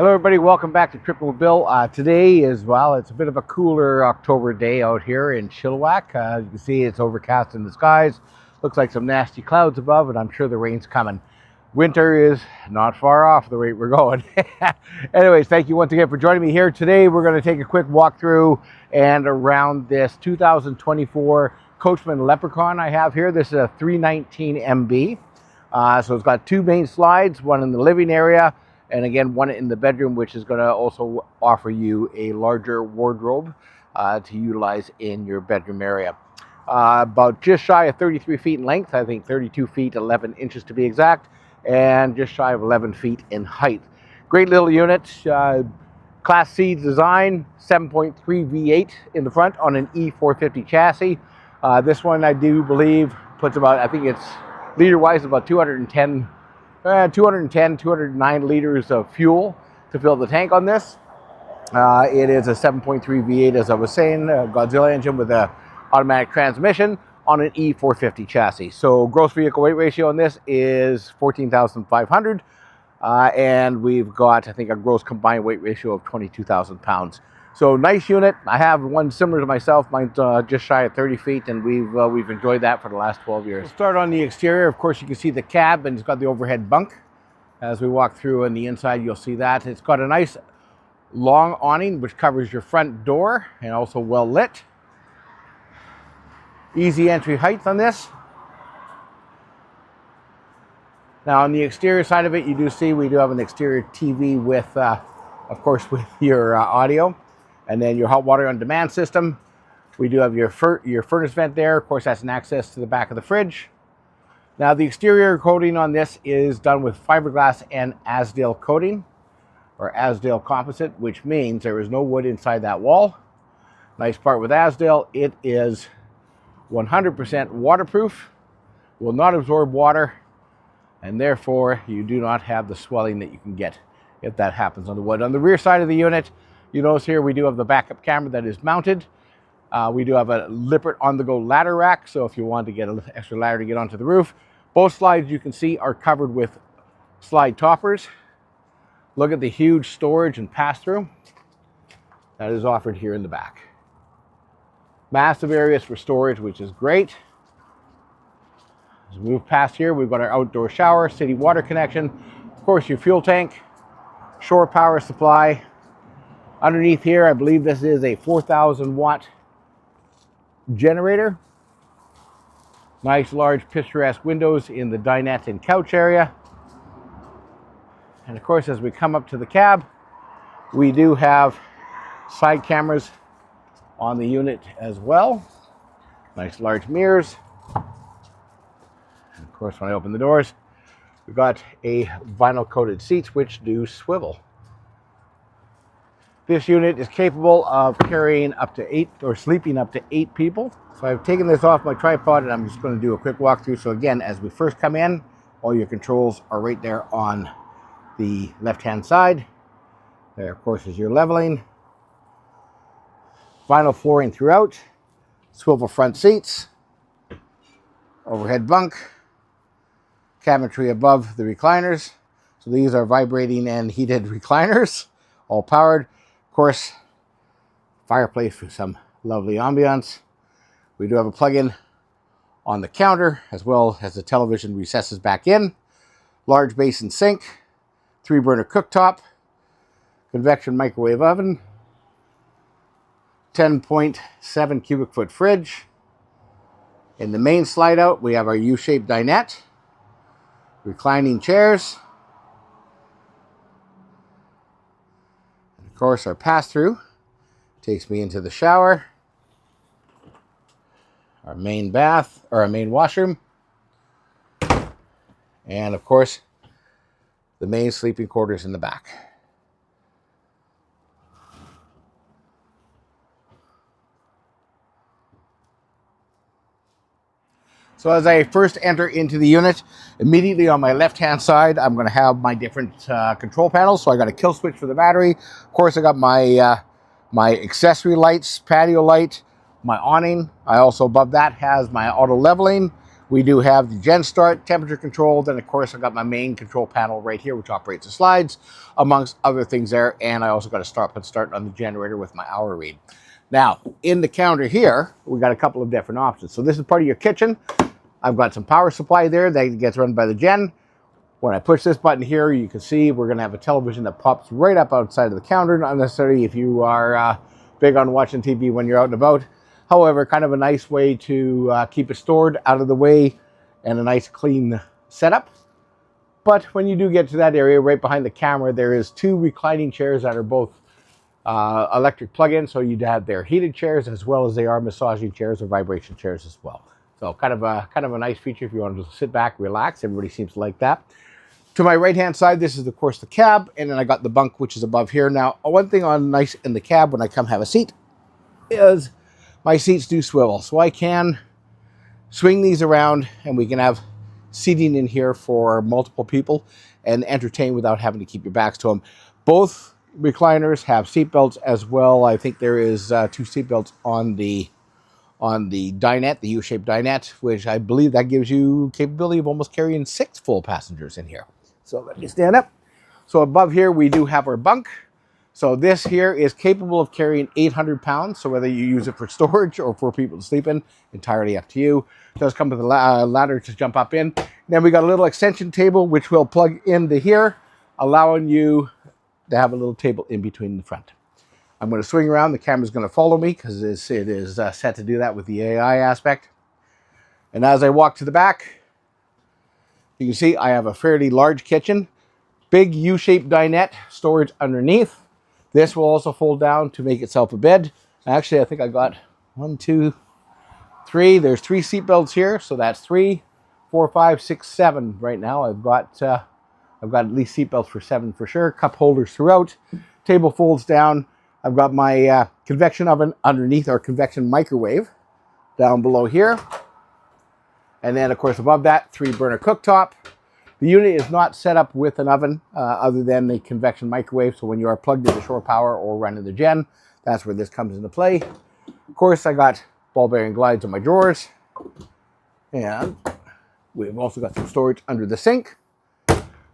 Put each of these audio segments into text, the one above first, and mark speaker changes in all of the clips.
Speaker 1: Hello everybody, welcome back to Tripping with Bill. Today is, well, it's a bit of a cooler October day out here in Chilliwack. As you can see, it's overcast in the skies. Looks like some nasty clouds above, and I'm sure the rain's coming. Winter is not far off the rate we're going. Anyways, thank you once again for joining me here. Today we're going to take a quick walk through and around this 2024 Coachmen Leprechaun I have here. This is a 319 MB. So it's got two main slides, one in the living area, and again, one in the bedroom, which is going to also offer you a larger wardrobe to utilize in your bedroom area. About just shy of 33 feet in length, I think 32 feet 11 inches to be exact, and just shy of 11 feet in height. Great little unit, Class C design, 7.3 V8 in the front on an E450 chassis. This one I do believe puts about, I think it's liter-wise about 209 liters of fuel to fill the tank on this. It is a 7.3 V8, as I was saying, a Godzilla engine with an automatic transmission on an E450 chassis. So gross vehicle weight ratio on this is 14,500. And we've got, I think, a gross combined weight ratio of 22,000 pounds. So nice unit. I have one similar to myself. Mine's just shy of 30 feet, and we've enjoyed that for the last 12 years. We'll start on the exterior. Of course, you can see the cab, and it's got the overhead bunk. As we walk through on the inside, you'll see that. It's got a nice long awning, which covers your front door, and also well lit. Easy entry height on this. Now, on the exterior side of it, you do see we do have an exterior TV with, of course, with your audio. And then your hot water on demand system. We do have your furnace vent there. Of course, that's an access to the back of the fridge. Now, the exterior coating on this is done with fiberglass and Azdel coating, or Azdel composite, which means there is no wood inside that wall. Nice part with Azdel, it is 100% waterproof, will not absorb water, and therefore you do not have the swelling that you can get if that happens on the wood. On the rear side of the unit, you notice here we do have the backup camera that is mounted. We do have a Lippert on-the-go ladder rack, so if you want to get an extra ladder to get onto the roof. Both slides, you can see, are covered with slide toppers. Look at the huge storage and pass-through that is offered here in the back. Massive areas for storage, which is great. As we move past here, we've got our outdoor shower, city water connection, of course your fuel tank, shore power supply. Underneath here, I believe this is a 4,000 watt generator. Nice large picturesque windows in the dinette and couch area. And of course, as we come up to the cab, we do have side cameras on the unit as well. Nice large mirrors. And of course, when I open the doors, we've got a vinyl coated seats which do swivel. This unit is capable of carrying up to 8 or sleeping up to 8 people. So I've taken this off my tripod and I'm just going to do a quick walkthrough. So again, as we first come in, all your controls are right there on the left-hand side. There, of course, is your leveling. Vinyl flooring throughout. Swivel front seats. Overhead bunk. Cabinetry above the recliners. So these are vibrating and heated recliners, all powered. Of course, fireplace for some lovely ambiance. We do have a plug-in on the counter, as well as the television recesses back in. Large basin sink, 3-burner cooktop, convection microwave oven, 10.7 cubic foot fridge. In the main slide out, we have our U-shaped dinette, reclining chairs, and of course our pass-through takes me into the shower, our main bath, or our main washroom, and of course the main sleeping quarters in the back. So as I first enter into the unit, immediately on my left-hand side, I'm going to have my different control panels. So I got a kill switch for the battery. Of course, I got my my accessory lights, patio light, my awning. I also, above that, has my auto leveling We do have the gen start, temperature control. Then, of course, I've got my main control panel right here, which operates the slides, amongst other things there. And I also got a start on the generator with my hour read. Now, in the counter here, we got a couple of different options. So this is part of your kitchen. I've got some power supply there that gets run by the gen. When I push this button here, you can see we're going to have a television that pops right up outside of the counter. Not necessarily if you are big on watching TV when you're out and about. However, kind of a nice way to keep it stored out of the way and a nice clean setup. But when you do get to that area right behind the camera, there is 2 reclining chairs that are both electric plug-in. So you'd have their heated chairs as well as they are massaging chairs or vibration chairs as well. So kind of a nice feature if you want to sit back, relax. Everybody seems to like that. To my right-hand side, this is, of course, the cab. And then I got the bunk, which is above here. Now, one thing on nice in the cab when I come have a seat is my seats do swivel, so I can swing these around and we can have seating in here for multiple people and entertain without having to keep your backs to them. Both recliners have seat belts as well. I think there is 2 seat belts on the dinette, the U-shaped dinette, which I believe that gives you capability of almost carrying 6 full passengers in here. So let me stand up. So above here we do have our bunk. So this here is capable of carrying 800 pounds. So whether you use it for storage or for people to sleep in, entirely up to you. It does come with a ladder to jump up in. Then we got a little extension table, which will plug into here, allowing you to have a little table in between the front. I'm going to swing around. The camera's going to follow me because it is set to do that with the AI aspect. And as I walk to the back, you can see I have a fairly large kitchen. Big U-shaped dinette, storage underneath. This will also fold down to make itself a bed. Actually, I think I got 1, 2, 3. There's 3 seat belts here, so that's 3, 4, 5, 6, 7 right now. I've got at least seat belts for 7 for sure. Cup holders throughout. Table folds down. I've got my convection oven underneath, our convection microwave down below here. And then, of course, above that, 3-burner cooktop. The unit is not set up with an oven other than the convection microwave. So when you are plugged into shore power or running the gen, that's where this comes into play. Of course, I got ball bearing glides in my drawers. And we've also got some storage under the sink.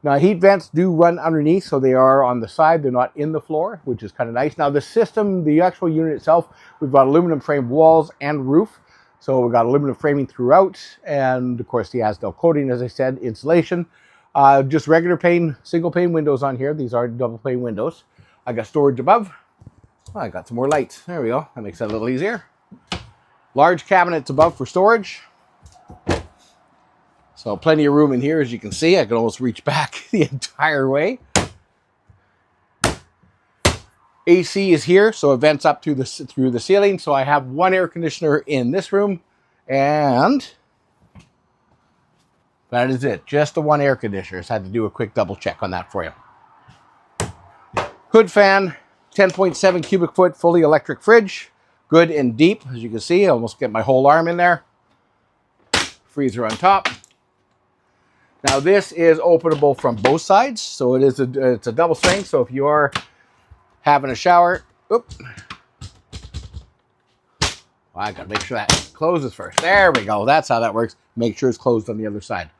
Speaker 1: Now, heat vents do run underneath, so they are on the side. They're not in the floor, which is kind of nice. Now, the system, the actual unit itself, we've got aluminum frame walls and roof. So we've got aluminum framing throughout, and of course the Asdel coating, as I said, insulation. Just regular pane, single pane windows on here. These are double pane windows. I got storage above. Oh, I got some more lights. There we go. That makes it a little easier. Large cabinets above for storage. So plenty of room in here, as you can see. I can almost reach back the entire way. AC is here, so it vents up through the ceiling. So I have 1 air conditioner in this room, and that is it. Just the 1 air conditioner. Just had to do a quick double check on that for you. Hood fan, 10.7 cubic foot, fully electric fridge. Good and deep, as you can see. I almost get my whole arm in there. Freezer on top. Now this is openable from both sides, so it's a double strength. So if you are having a shower, I gotta make sure that closes first. There we go. That's how that works. Make sure it's closed on the other side.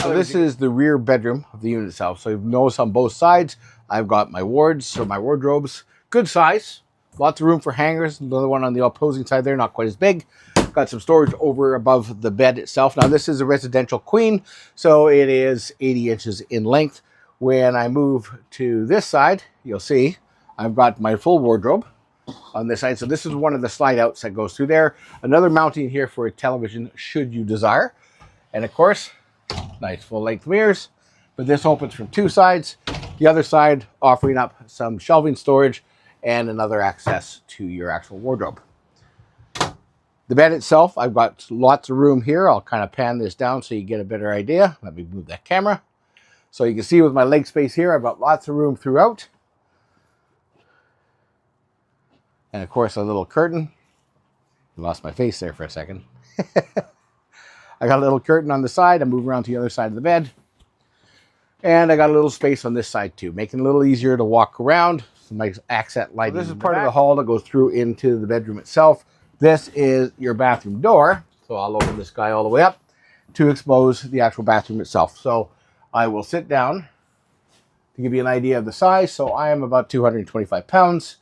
Speaker 1: So this is the rear bedroom of the unit itself. So you notice on both sides, I've got my wards or my wardrobes. Good size. Lots of room for hangers. Another one on the opposing side there, not quite as big. Got some storage over above the bed itself. Now this is a residential queen, so it is 80 inches in length. When I move to this side, you'll see I've got my full wardrobe on this side. So this is one of the slide outs that goes through there. Another mounting here for a television should you desire. And of course, nice full length mirrors. But this opens from 2 sides. The other side offering up some shelving storage and another access to your actual wardrobe. The bed itself, I've got lots of room here. I'll kind of pan this down so you get a better idea. Let me move that camera. So you can see with my leg space here, I've got lots of room throughout. And of course, a little curtain. I lost my face there for a second. I got a little curtain on the side. I move around to the other side of the bed. And I got a little space on this side too, making it a little easier to walk around. Some nice accent lighting. This is part of the hall that goes through into the bedroom itself. This is your bathroom door. So I'll open this guy all the way up. to expose the actual bathroom itself. So I will sit down to give you an idea of the size. So I am about 225 pounds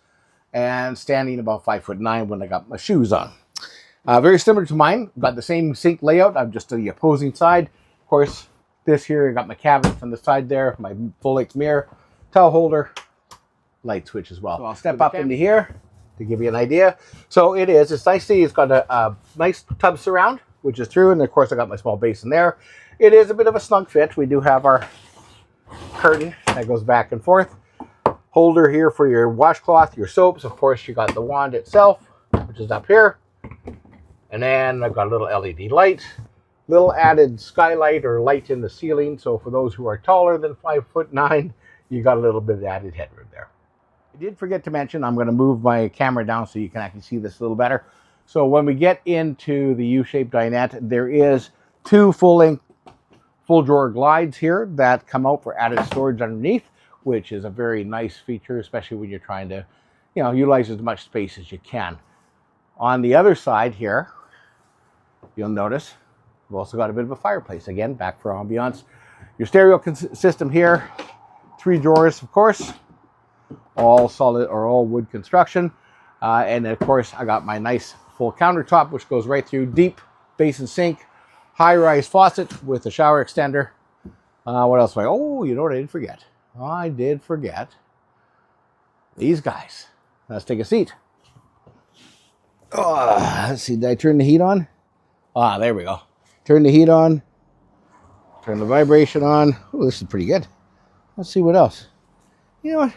Speaker 1: and standing about 5'9" when I got my shoes on. Very similar to mine, got the same sink layout. I'm just on the opposing side. Of course, this here, I got my cabinets on the side there, my full-length mirror, towel holder, light switch as well. So I'll step up into here to give you an idea. So it's nice to see, it's got a nice tub surround, which is through, and of course I got my small basin there. It is a bit of a snug fit. We do have our curtain that goes back and forth. Holder here for your washcloth, your soaps. Of course, you got the wand itself, which is up here. And then I've got a little LED light, little added skylight or light in the ceiling. So for those who are taller than 5'9", you got a little bit of added headroom there. I did forget to mention, I'm going to move my camera down so you can actually see this a little better. So when we get into the U-shaped dinette, there is two full drawer glides here that come out for added storage underneath, which is a very nice feature, especially when you're trying to, utilize as much space as you can. On the other side here, you'll notice we've also got a bit of a fireplace, again, back for ambiance. Your stereo system here, 3 drawers, of course, all solid or all wood construction. And of course, I got my nice full countertop, which goes right through, deep basin sink, high-rise faucet with a shower extender. What else? Oh, you know what I did forget? I did forget these guys. Let's take a seat. Let's see, did I turn the heat on? There we go. Turn the heat on. Turn the vibration on. Oh, this is pretty good. Let's see what else. You know what?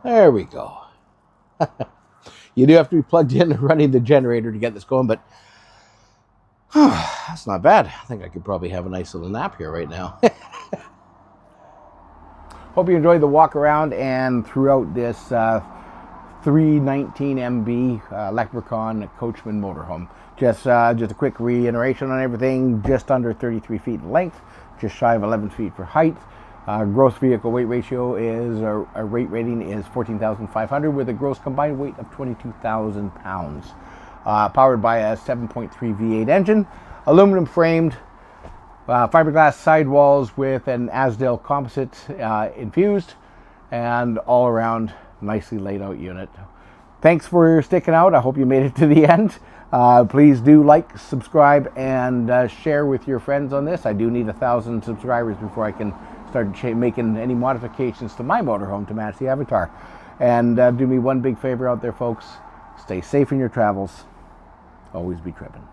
Speaker 1: There we go. You do have to be plugged in and running the generator to get this going, but that's not bad. I think I could probably have a nice little nap here right now. Hope you enjoyed the walk around and throughout this 319 MB Leprechaun Coachmen Motorhome. Just a quick reiteration on everything. Just under 33 feet in length, just shy of 11 feet for height. Gross vehicle weight ratio is, a rate rating is 14,500 with a gross combined weight of 22,000 pounds. Powered by a 7.3 V8 engine, aluminum framed, fiberglass sidewalls with an Asdale composite infused, and all around nicely laid out unit. Thanks for sticking out. I hope you made it to the end. Please do like, subscribe, and share with your friends on this. I do need 1,000 subscribers before I can start making any modifications to my motorhome to match the avatar. And do me one big favor out there, folks. Stay safe in your travels. Always be tripping.